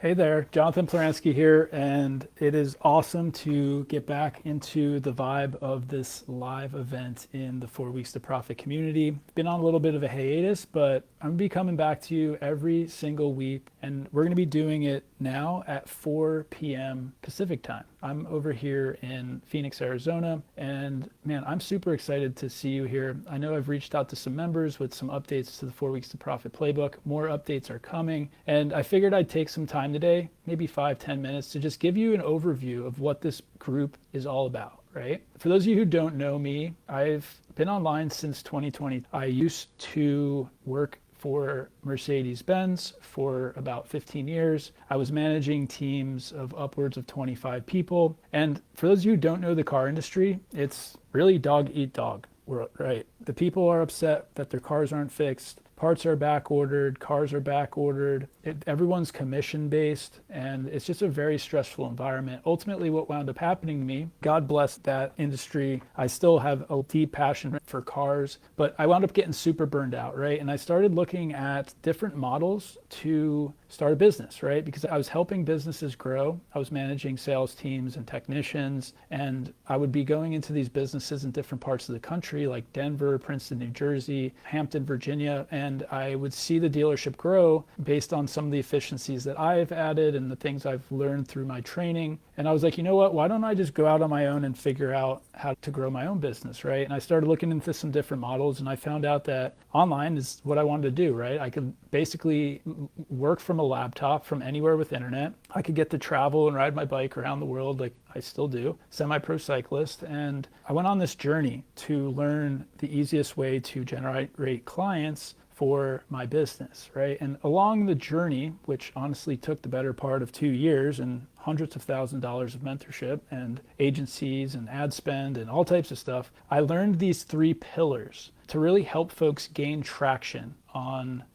Hey there, Jonathan Ploransky here, and it is awesome to get back into the vibe of this live event in the 4 Weeks to Profit community. Been on a little bit of a hiatus, but I'm gonna be coming back to you every single week, and we're gonna be doing it now at 4 p.m. Pacific time. I'm over here in Phoenix, Arizona, and man, I'm super excited to see you here. I know I've reached out to some members with some updates to the 4 Weeks to Profit playbook. More updates are coming, and I figured I'd take some time today, maybe 5-10 minutes, to just give you an overview of what this group is all about, right? For those of you who don't know me, I've been online since 2020. I used to work for Mercedes-Benz for about 15 years. I was managing teams of upwards of 25 people. And for those of you who don't know the car industry, it's really dog eat dog, right? The people are upset that their cars aren't fixed. Parts are back ordered, cars are back ordered. Everyone's commission based, and it's just a very stressful environment. Ultimately, what wound up happening to me, God bless that industry. I still have a deep passion for cars, but I wound up getting super burned out, right? And I started looking at different models to start a business, right? Because I was helping businesses grow. I was managing sales teams and technicians, and I would be going into these businesses in different parts of the country, like Denver, Princeton, New Jersey, Hampton, Virginia, and I would see the dealership grow based on some of the efficiencies that I've added and the things I've learned through my training. And I was like, you know what, why don't I just go out on my own and figure out how to grow my own business, right? And I started looking into some different models, and I found out that online is what I wanted to do, right? I could basically work from a laptop from anywhere with internet. I could get to travel and ride my bike around the world like I still do, semi-pro cyclist. And I went on this journey to learn the easiest way to generate clients for my business, right? And along the journey, which honestly took the better part of 2 years and hundreds of thousands of dollars of mentorship and agencies and ad spend and all types of stuff, I learned these 3 pillars to really help folks gain traction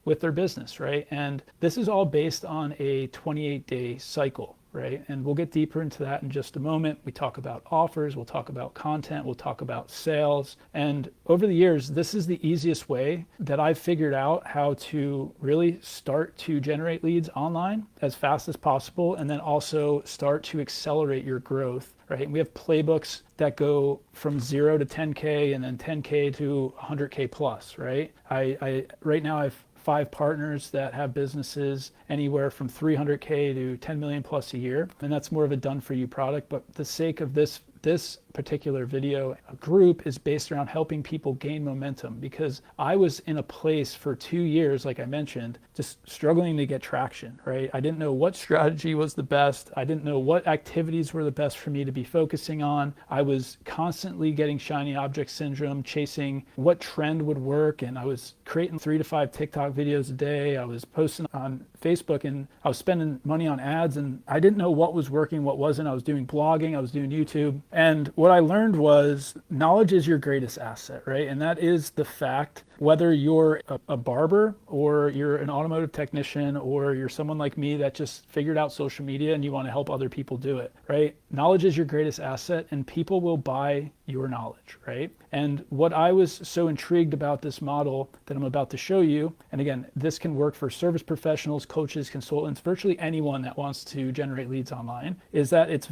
with their business, right? And this is all based on a 28-day cycle, right? And we'll get deeper into that in just a moment. We talk about offers, we'll talk about content, we'll talk about sales. And over the years, this is the easiest way that I've figured out how to really start to generate leads online as fast as possible, and then also start to accelerate your growth, right? And we have playbooks that go from 0 to 10K and then 10K to 100K plus, right? I right now I have 5 partners that have businesses anywhere from 300K to 10 million plus a year. And that's more of a done for you product. But the sake of this particular video group is based around helping people gain momentum, because I was in a place for 2 years, like I mentioned, just struggling to get traction, right? I didn't know what strategy was the best. I didn't know what activities were the best for me to be focusing on. I was constantly getting shiny object syndrome, chasing what trend would work. And I was creating 3 to 5 TikTok videos a day. I was posting on Facebook, and I was spending money on ads, and I didn't know what was working, what wasn't. I was doing blogging, I was doing YouTube. And what I learned was knowledge is your greatest asset, right? And that is the fact, whether you're a barber or you're an automotive technician or you're someone like me that just figured out social media and you want to help other people do it, right? Knowledge is your greatest asset, and people will buy your knowledge, right? And what I was so intrigued about this model that I'm about to show you, and again, this can work for service professionals, coaches, consultants, virtually anyone that wants to generate leads online, is that it's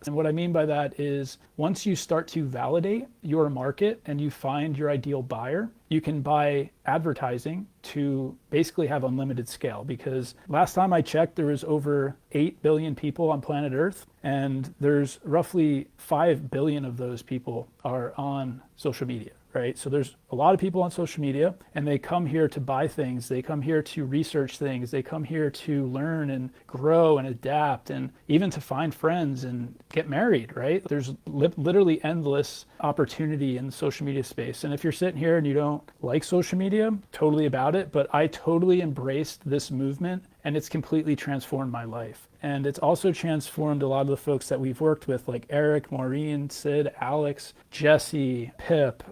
and what I mean by that is once you start to validate your market and you find your ideal buyer, you can buy advertising to basically have unlimited scale. Because last time I checked, there was over 8 billion people on planet Earth, and there's roughly 5 billion of those people are on social media, right? So there's a lot of people on social media, and they come here to buy things. They come here to research things. They come here to learn and grow and adapt, and even to find friends and get married, right? There's literally endless opportunity in the social media space. And if you're sitting here and you don't like social media, totally about it, but I totally embraced this movement, and it's completely transformed my life. And it's also transformed a lot of the folks that we've worked with, like Eric, Maureen, Sid, Alex, Jesse, Pip.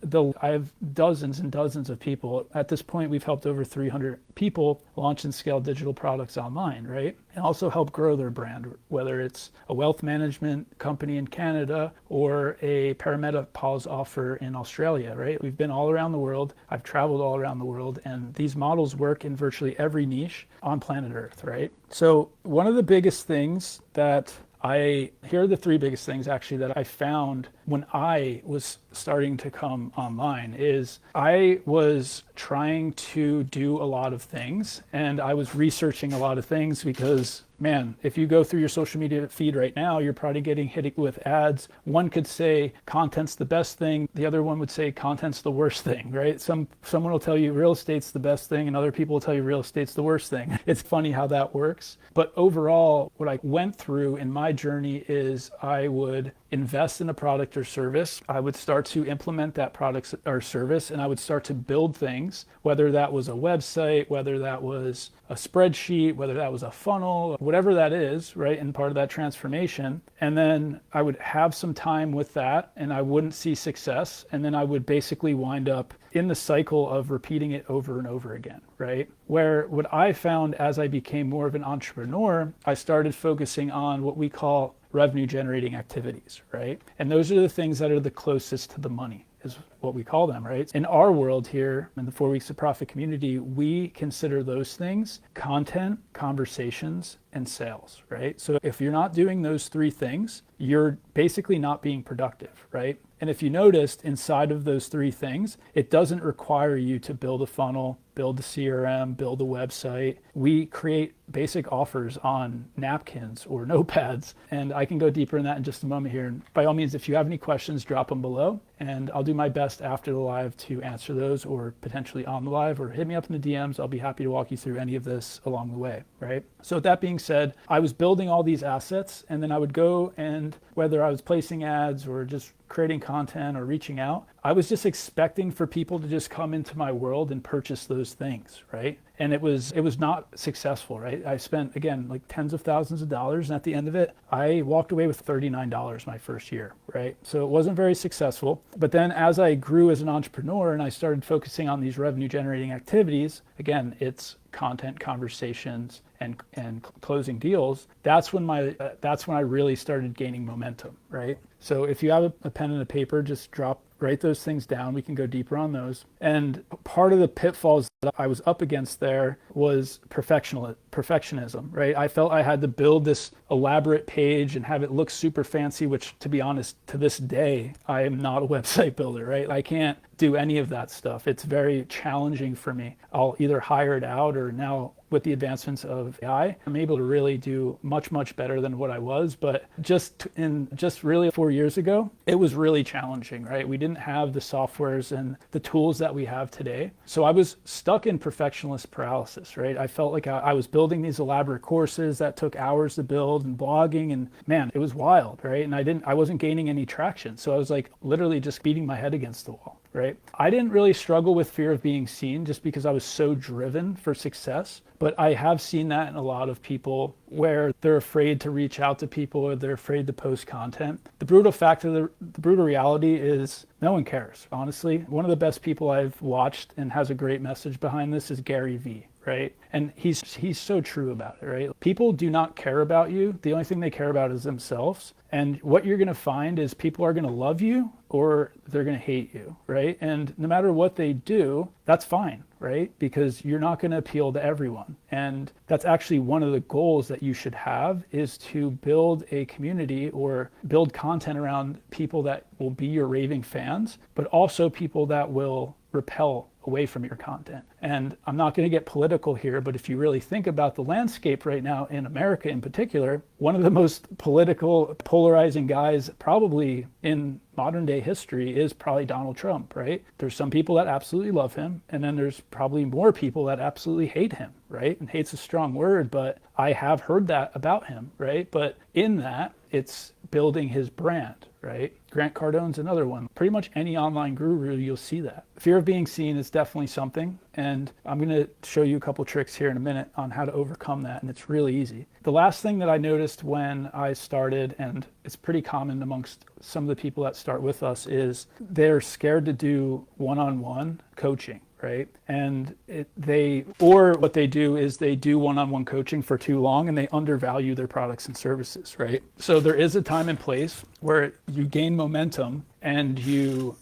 I have dozens dozens and dozens of people. At this point, we've helped over 300 people launch and scale digital products online, right? And also help grow their brand, whether it's a wealth management company in Canada or a perimenopause offer in Australia, right? We've been all around the world. I've traveled all around the world, and these models work in virtually every niche on planet Earth, right? So one of the biggest things that here are the three biggest things actually that I found when I was starting to come online is I was trying to do a lot of things, and I was researching a lot of things because, man, if you go through your social media feed right now, you're probably getting hit with ads. One could say content's the best thing. The other one would say content's the worst thing, right? Someone will tell you real estate's the best thing, and other people will tell you real estate's the worst thing. It's funny how that works. But overall, what I went through in my journey is I would invest in a product or service. I would start to implement that product or service, and I would start to build things, whether that was a website, whether that was a spreadsheet, whether that was a funnel, whatever that is, right? And part of that transformation. And then I would have some time with that and I wouldn't see success. And then I would basically wind up in the cycle of repeating it over and over again, right? Where what I found as I became more of an entrepreneur, I started focusing on what we call revenue generating activities, right? And those are the things that are the closest to the money, is what we call them, right? In our world here, in the 4 Weeks of Profit community, we consider those things content, conversations, and sales, right? So if you're not doing those three things, you're basically not being productive, right? And if you noticed, inside of those three things, it doesn't require you to build a funnel, build a CRM, build a website. We create basic offers on napkins or notepads, and I can go deeper in that in just a moment here. And by all means, if you have any questions, drop them below, and I'll do my best after the live to answer those, or potentially on the live, or hit me up in the DMs. I'll be happy to walk you through any of this along the way, right? So with that being said, I was building all these assets, and then I would go, and whether I was placing ads or just creating content or reaching out, I was just expecting for people to just come into my world and purchase those things, right? And it was not successful, right? I spent, again, like tens of thousands of dollars, and at the end of it, I walked away with $39 my first year, right? So it wasn't very successful. But then as I grew as an entrepreneur and I started focusing on these revenue generating activities, again, it's content, conversations, and closing deals. That's when I really started gaining momentum, right? So if you have a pen and a paper, just write those things down. We can go deeper on those. And part of the pitfalls that I was up against there was perfectionism, right? I felt I had to build this elaborate page and have it look super fancy, which, to be honest, to this day, I am not a website builder, right? I can't do any of that stuff. It's very challenging for me. I'll either hire it out, or now with the advancements of AI, I'm able to really do much, much better than what I was. But just really 4 years ago, it was really challenging, right? We didn't have the softwares and the tools that we have today. So I was stuck in perfectionist paralysis, right? I felt like I was building these elaborate courses that took hours to build and blogging, and man, it was wild, right? And I wasn't gaining any traction. So I was like literally just beating my head against the wall, right? I didn't really struggle with fear of being seen just because I was so driven for success. But I have seen that in a lot of people where they're afraid to reach out to people, or they're afraid to post content. The brutal reality is no one cares, honestly. One of the best people I've watched and has a great message behind this is Gary Vee, right? And he's so true about it, right? People do not care about you. The only thing they care about is themselves. And what you're going to find is people are going to love you or they're going to hate you, right? And no matter what they do, that's fine, right? Because you're not going to appeal to everyone. And that's actually one of the goals that you should have, is to build a community or build content around people that will be your raving fans, but also people that will repel away from your content. And I'm not going to get political here, but if you really think about the landscape right now in America in particular, one of the most political, polarizing guys probably in modern day history is probably Donald Trump, right? There's some people that absolutely love him, and then there's probably more people that absolutely hate him, right? And hate's a strong word, but I have heard that about him, right? But in that, it's building his brand, right? Grant Cardone's another one. Pretty much any online guru, you'll see that. Fear of being seen is definitely something. And I'm going to show you a couple tricks here in a minute on how to overcome that. And it's really easy. The last thing that I noticed when I started, and it's pretty common amongst some of the people that start with us, is they're scared to do one-on-one coaching. Right. And what they do is they do one-on-one coaching for too long and they undervalue their products and services. Right. So there is a time and place where you gain momentum and you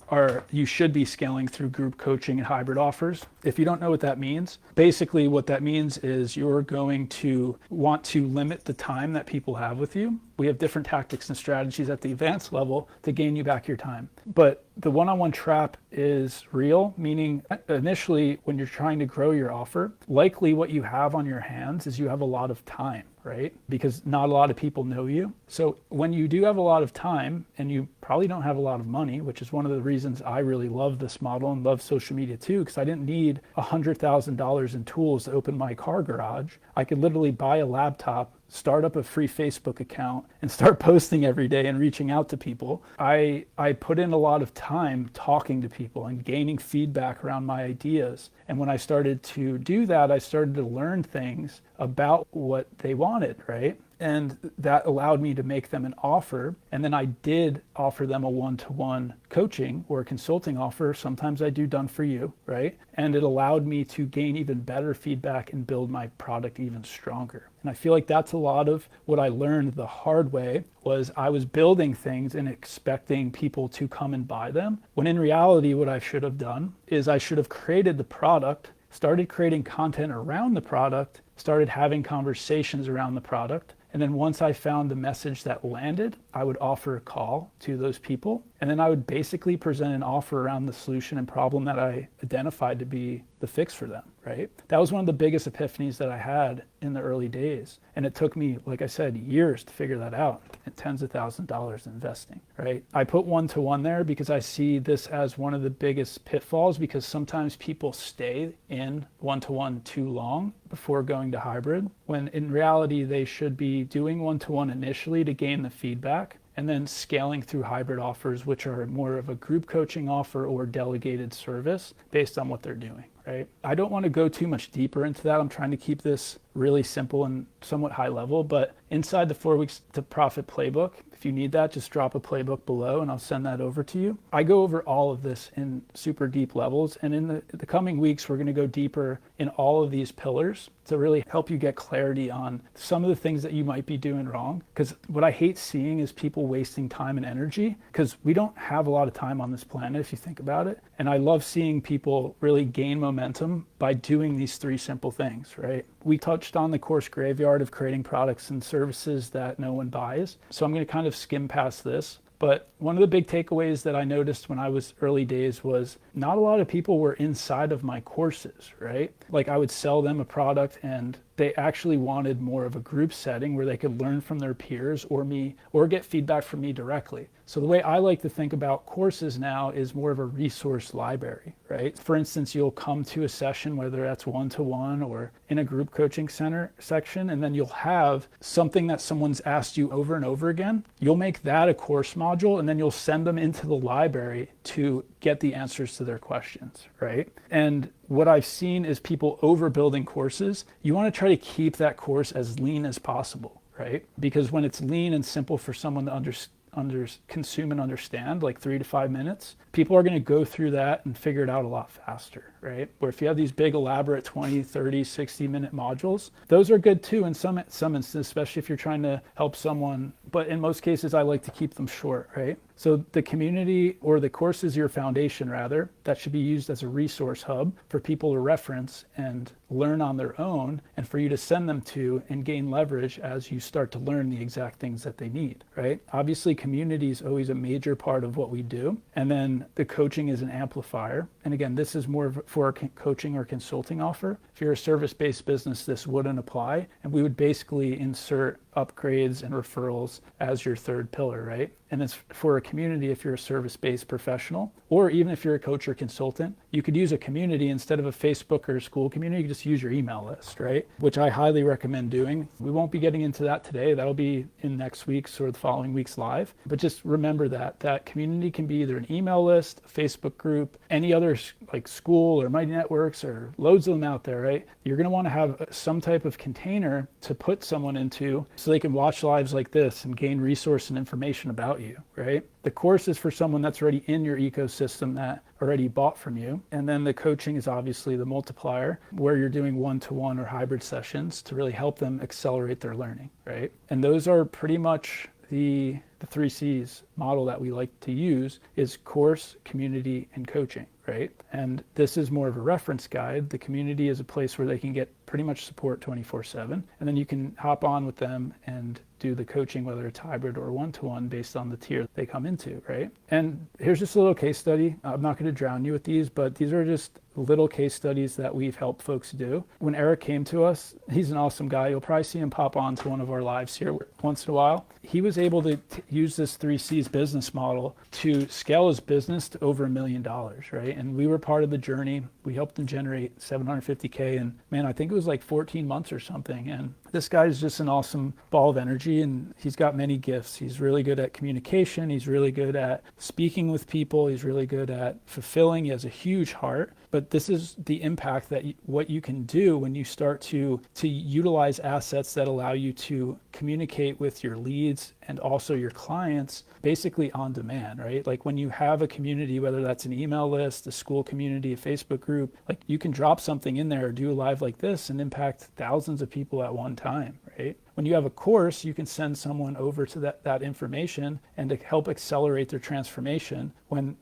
should be scaling through group coaching and hybrid offers. If you don't know what that means, basically what that means is you're going to want to limit the time that people have with you. We have different tactics and strategies at the advanced level to gain you back your time. But the one-on-one trap is real, meaning initially when you're trying to grow your offer, likely what you have on your hands is you have a lot of time, right? Because not a lot of people know you. So when you do have a lot of time and you probably don't have a lot of money, which is one of the reasons I really love this model and love social media too, because I didn't need $100,000 in tools to open my car garage. I could literally buy a laptop, start up a free Facebook account and start posting every day and reaching out to people. I put in a lot of time talking to people and gaining feedback around my ideas. And when I started to do that, I started to learn things about what they wanted, right? And that allowed me to make them an offer. And then I did offer them a one-to-one coaching or a consulting offer. Sometimes I do done for you, right? And it allowed me to gain even better feedback and build my product even stronger. And I feel like that's a lot of what I learned the hard way was I was building things and expecting people to come and buy them. When in reality, what I should have done is I should have created the product, started creating content around the product, started having conversations around the product. And then once I found the message that landed, I would offer a call to those people. And then I would basically present an offer around the solution and problem that I identified to be the fix for them, right? That was one of the biggest epiphanies that I had in the early days. And it took me, like I said, years to figure that out and tens of thousands of dollars investing, right? I put one-to-one there because I see this as one of the biggest pitfalls because sometimes people stay in one-to-one too long before going to hybrid, when in reality, they should be doing one-to-one initially to gain the feedback and then scaling through hybrid offers, which are more of a group coaching offer or delegated service based on what they're doing, right? I don't want to go too much deeper into that. I'm trying to keep this really simple and somewhat high level, but inside the 4 weeks to profit playbook, if you need that, just drop a playbook below and I'll send that over to you. I go over all of this in super deep levels. And in the coming weeks, we're going to go deeper in all of these pillars to really help you get clarity on some of the things that you might be doing wrong. Because what I hate seeing is people wasting time and energy because we don't have a lot of time on this planet if you think about it. And I love seeing people really gain momentum by doing these three simple things, right? We touched on the course graveyard of creating products and services that no one buys. So I'm going to kind of skim past this. But one of the big takeaways that I noticed when I was early days was not a lot of people were inside of my courses, right? Like I would sell them a product and they actually wanted more of a group setting where they could learn from their peers or me or get feedback from me directly. So the way I like to think about courses now is more of a resource library, right? For instance, you'll come to a session, whether that's one-to-one or in a group coaching center section, and then you'll have something that someone's asked you over and over again. You'll make that a course module, and then you'll send them into the library to get the answers to their questions, right? And what I've seen is people overbuilding courses. You want to try to keep that course as lean as possible, right? Because when it's lean and simple for someone to consume and understand, like 3 to 5 minutes, people are going to go through that and figure it out a lot faster, right? Where if you have these big elaborate 20, 30, 60-minute modules, those are good too in some instances, especially if you're trying to help someone. But in most cases, I like to keep them short, right? So the community or the course is your foundation, rather, that should be used as a resource hub for people to reference and learn on their own and for you to send them to and gain leverage as you start to learn the exact things that they need, right? Obviously, community is always a major part of what we do. And then the coaching is an amplifier. And again, this is more for a coaching or consulting offer. If you're a service-based business, this wouldn't apply. And we would basically insert upgrades and referrals as your third pillar, right? And it's for a community if you're a service-based professional, or even if you're a coach or consultant, you could use a community instead of a Facebook or a school community. You could just use your email list, right? Which I highly recommend doing. We won't be getting into that today. That'll be in next week's or the following week's live. But just remember that community can be either an email list, a Facebook group, any other like school or Mighty Networks or loads of them out there, right? You're going to want to have some type of container to put someone into so they can watch lives like this and gain resource and information about you, right? The course is for someone that's already in your ecosystem that already bought from you. And then the coaching is obviously the multiplier where you're doing one-to-one or hybrid sessions to really help them accelerate their learning, right? And those are pretty much the 3 C's model that we like to use is course, community, and coaching, right? And this is more of a reference guide. The community is a place where they can get pretty much support 24/7. And then you can hop on with them and do the coaching, whether it's hybrid or one-to-one based on the tier they come into, right? And here's just a little case study. I'm not going to drown you with these, but these are just little case studies that we've helped folks do. When Eric came to us, he's an awesome guy. You'll probably see him pop on to one of our lives here once in a while. He was able to use this 3 C's business model to scale his business to over $1 million, right? And we were part of the journey. We helped him generate $750K, and man, I think it was like 14 months or something. And this guy is just an awesome ball of energy, and he's got many gifts. He's really good at communication. He's really good at speaking with people. He's really good at fulfilling. He has a huge heart. But this is the impact that what you can do when you start to utilize assets that allow you to communicate with your leads and also your clients basically on demand, right? Like when you have a community, whether that's an email list, a school community, a Facebook group, like you can drop something in there or do a live like this and impact thousands of people at one time, right? When you have a course, you can send someone over to that information and to help accelerate their transformation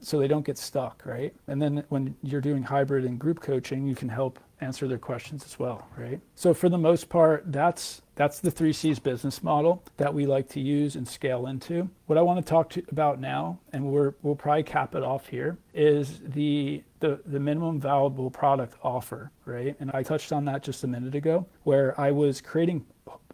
so they don't get stuck, right? And then when you're doing hybrid and group coaching, you can help answer their questions as well, right? So for the most part, that's the 3 C's business model that we like to use and scale into. What I want to talk about now, and we'll probably cap it off here, is the minimum valuable product offer, right? And I touched on that just a minute ago, where I was creating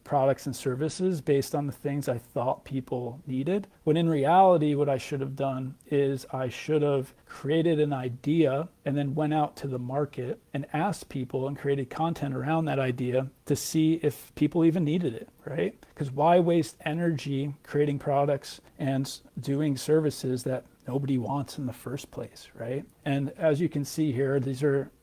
products and services based on the things I thought people needed. When in reality, what I should have done is I should have created an idea and then went out to the market and asked people and created content around that idea to see if people even needed it, right? Because why waste energy creating products and doing services that nobody wants in the first place, right? And as you can see here,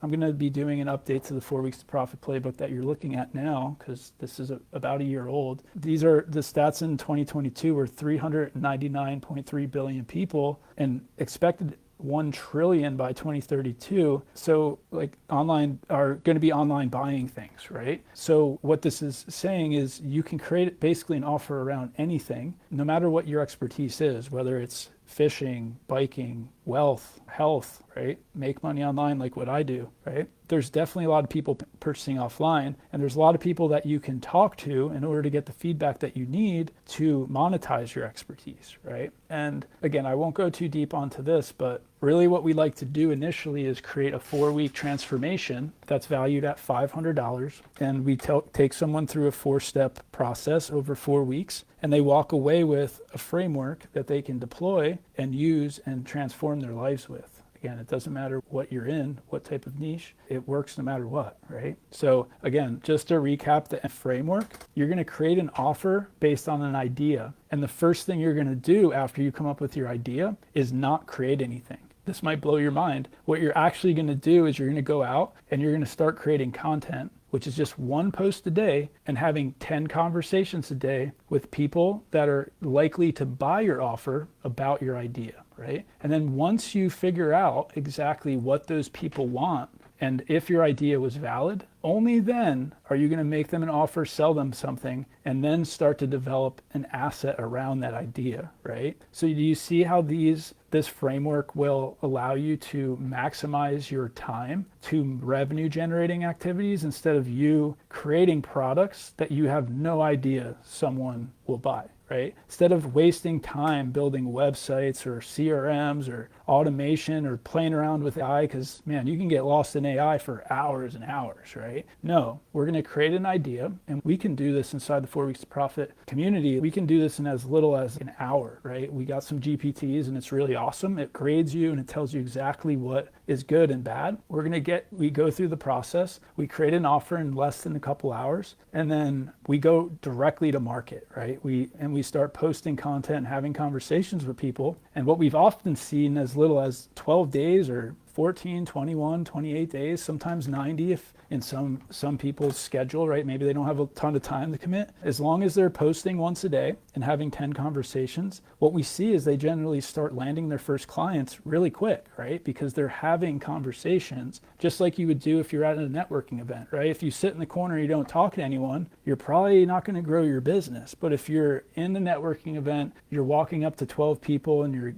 I'm going to be doing an update to the 4 Weeks to Profit playbook that you're looking at now, because this is about a year old. These are the stats in 2022 were 399.3 billion people and expected 1 trillion by 2032. So like online are going to be online buying things, right? So what this is saying is you can create basically an offer around anything, no matter what your expertise is, whether it's fishing, biking, wealth, health, right? Make money online like what I do, right? There's definitely a lot of people purchasing offline, and there's a lot of people that you can talk to in order to get the feedback that you need to monetize your expertise, right? And again, I won't go too deep onto this, but really what we like to do initially is create a 4-week transformation that's valued at $500. And we take someone through a 4-step process over 4 weeks, and they walk away with a framework that they can deploy and use and transform their lives with. Again, it doesn't matter what you're in, what type of niche, it works no matter what, right? So again, just to recap the framework, you're going to create an offer based on an idea. And the first thing you're going to do after you come up with your idea is not create anything. This might blow your mind. What you're actually going to do is you're going to go out and you're going to start creating content, which is just 1 post a day and having 10 conversations a day with people that are likely to buy your offer about your idea, right? And then once you figure out exactly what those people want, and if your idea was valid, only then are you going to make them an offer, sell them something, and then start to develop an asset around that idea, right? So do you see how this framework will allow you to maximize your time to revenue generating activities instead of you creating products that you have no idea someone will buy, right? Instead of wasting time building websites or CRMs or automation or playing around with AI, because man, you can get lost in AI for hours and hours, right? No, we're going to create an idea, and we can do this inside the 4 Weeks to Profit community. We can do this in as little as an hour, right? We got some GPTs and it's really awesome. It grades you and it tells you exactly what is good and bad. We go through the process. We create an offer in less than a couple hours, and then we go directly to market, right? We start posting content and having conversations with people. And what we've often seen as little as 12 days or 14, 21, 28 days, sometimes 90 if in some people's schedule, right? Maybe they don't have a ton of time to commit. As long as they're posting once a day and having 10 conversations, what we see is they generally start landing their first clients really quick, right? Because they're having conversations just like you would do if you're at a networking event, right? If you sit in the corner and you don't talk to anyone, you're probably not going to grow your business. But if you're in the networking event, you're walking up to 12 people and you're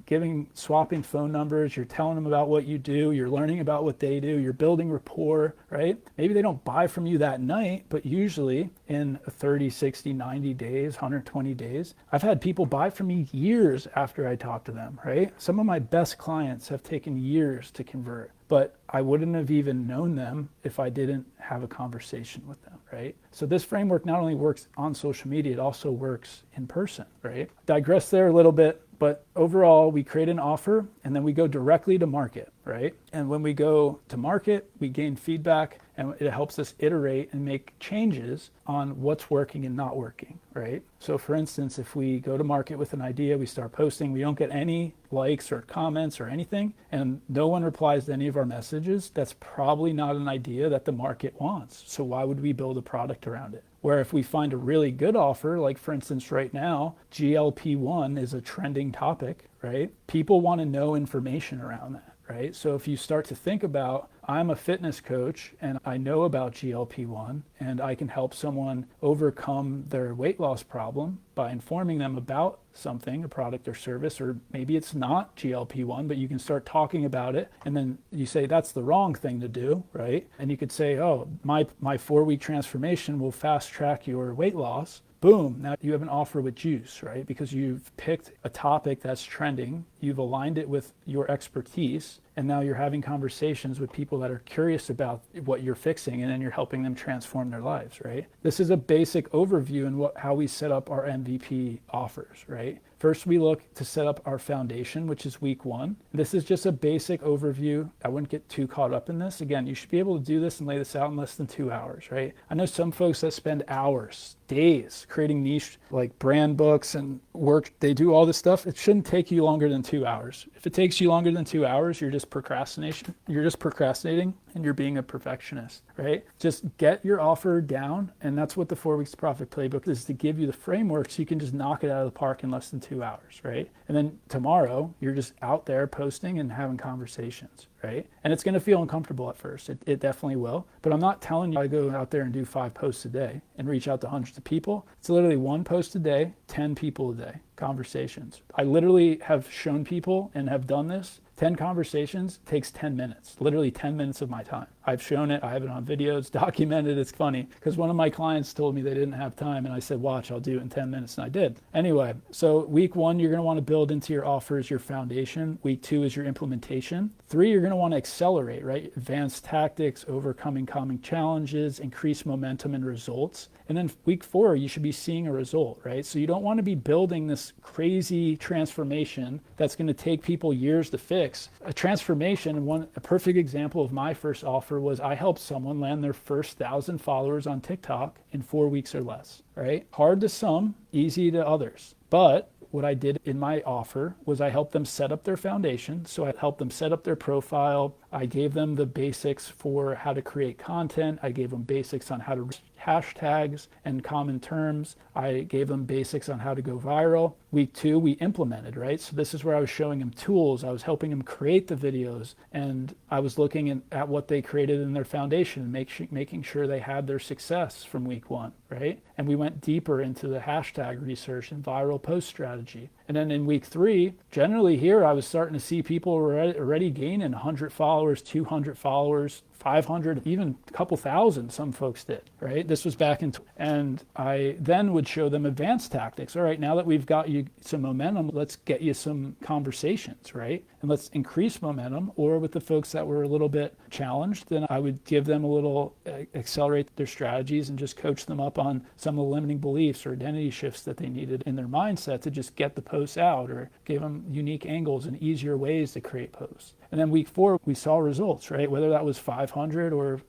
swapping phone numbers, you're telling them about what you do, you're learning about what they do, you're building rapport, right? Maybe they don't buy from you that night, but usually in 30, 60, 90 days, 120 days, I've had people buy from me years after I talk to them, right? Some of my best clients have taken years to convert, but I wouldn't have even known them if I didn't have a conversation with them, right? So this framework not only works on social media, it also works in person, right? Digress there a little bit, but overall, we create an offer and then we go directly to market, right? And when we go to market, we gain feedback and it helps us iterate and make changes on what's working and not working, right? So for instance, if we go to market with an idea, we start posting, we don't get any likes or comments or anything, and no one replies to any of our messages, that's probably not an idea that the market wants. So why would we build a product around it? Where if we find a really good offer, like for instance, right now, GLP-1 is a trending topic, right? People want to know information around that, right? So if you start to think about, I'm a fitness coach and I know about GLP-1 and I can help someone overcome their weight loss problem by informing them about something, a product or service, or maybe it's not GLP-1, but you can start talking about it. And then you say, that's the wrong thing to do, right? And you could say, oh, my 4-week transformation will fast track your weight loss. Boom, now you have an offer with juice, right? Because you've picked a topic that's trending, you've aligned it with your expertise, and now you're having conversations with people that are curious about what you're fixing, and then you're helping them transform their lives, right? This is a basic overview in how we set up our MVP offers, right? First, we look to set up our foundation, which is week 1. This is just a basic overview. I wouldn't get too caught up in this. Again, you should be able to do this and lay this out in less than 2 hours, right? I know some folks that spend hours, days creating niche like brand books and work. They do all this stuff. It shouldn't take you longer than 2 hours. If it takes you longer than 2 hours, you're just procrastinating and you're being a perfectionist, right? Just get your offer down. And that's what the 4 Weeks to Profit playbook is, to give you the framework so you can just knock it out of the park in less than 2 hours, right? And then tomorrow, you're just out there posting and having conversations, right? And it's going to feel uncomfortable at first. It definitely will. But I'm not telling you to go out there and do 5 posts a day and reach out to hundreds of people. It's literally 1 post a day, 10 people a day, conversations. I literally have shown people and have done this. 10 conversations takes 10 minutes, literally 10 minutes of my time. I've shown it, I have it on videos, documented. It's funny because one of my clients told me they didn't have time and I said, watch, I'll do it in 10 minutes, and I did. Anyway, so week 1, you're going to want to build into your offers your foundation. Week 2 is your implementation. 3, you're going to want to accelerate, right? Advanced tactics, overcoming common challenges, increase momentum and results. And then week 4, you should be seeing a result, right? So you don't want to be building this crazy transformation that's going to take people years to fix. A transformation, a perfect example of my first offer was I helped someone land their first 1,000 followers on TikTok in 4 weeks or less, right? Hard to some, easy to others. But what I did in my offer was I helped them set up their foundation. So I helped them set up their profile. I gave them the basics for how to create content. I gave them basics on how to hashtags and common terms. I gave them basics on how to go viral. Week 2, we implemented, right? So this is where I was showing them tools. I was helping them create the videos, and I was looking at what they created in their foundation and making sure they had their success from week 1, right? And we went deeper into the hashtag research and viral post strategy. And then in week 3, generally here, I was starting to see people already gaining 100 followers, 200 followers, 500, even a couple thousand, some folks did, right? This was back in, and I then would show them advanced tactics. All right, now that we've got you some momentum, let's get you some conversations, right? And let's increase momentum. Or with the folks that were a little bit challenged, then I would give them a little, accelerate their strategies and just coach them up on some of the limiting beliefs or identity shifts that they needed in their mindset to just get the posts out, or give them unique angles and easier ways to create posts. And then week 4, we saw results, right? Whether that was 500 or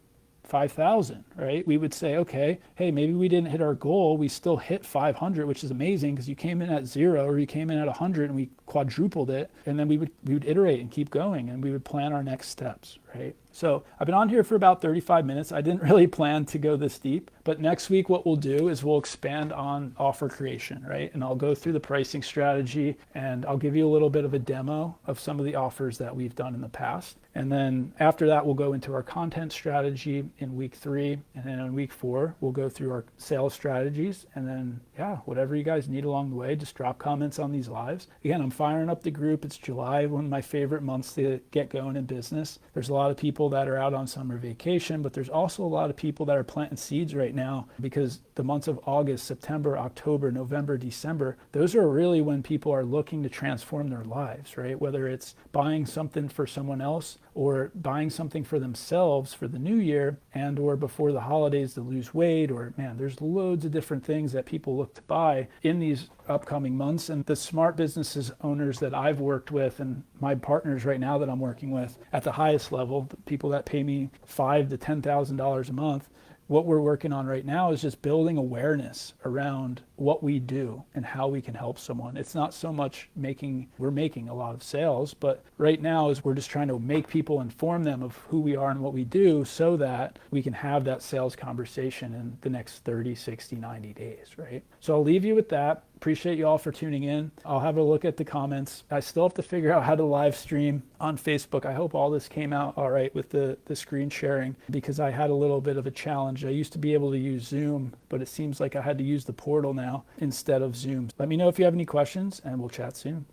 5,000, right? We would say, okay, hey, maybe we didn't hit our goal. We still hit 500, which is amazing because you came in at 0 or you came in at 100 and we quadrupled it. And then we would iterate and keep going, and we would plan our next steps, right? So I've been on here for about 35 minutes. I didn't really plan to go this deep, but next week what we'll do is we'll expand on offer creation, right? And I'll go through the pricing strategy, and I'll give you a little bit of a demo of some of the offers that we've done in the past. And then after that, we'll go into our content strategy in week 3. And then in week 4, we'll go through our sales strategies. And then, yeah, whatever you guys need along the way, just drop comments on these lives. Again, I'm firing up the group. It's July, one of my favorite months to get going in business. There's a lot of people that are out on summer vacation, but there's also a lot of people that are planting seeds right now, because the months of August, September, October, November, December, those are really when people are looking to transform their lives, right? Whether it's buying something for someone else or buying something for themselves for the new year, and or before the holidays to lose weight, or man, there's loads of different things that people look to buy in these upcoming months. And the smart businesses owners that I've worked with, and my partners right now that I'm working with at the highest level, the people that pay me $5,000 to $10,000 a month, what we're working on right now is just building awareness around what we do and how we can help someone. It's not so much we're making a lot of sales, but right now is we're just trying to make people, inform them of who we are and what we do, so that we can have that sales conversation in the next 30, 60, 90 days, right? So I'll leave you with that. Appreciate you all for tuning in. I'll have a look at the comments. I still have to figure out how to live stream on Facebook. I hope all this came out all right with the screen sharing, because I had a little bit of a challenge. I used to be able to use Zoom, but it seems like I had to use the portal now instead of Zoom. Let me know if you have any questions, and we'll chat soon.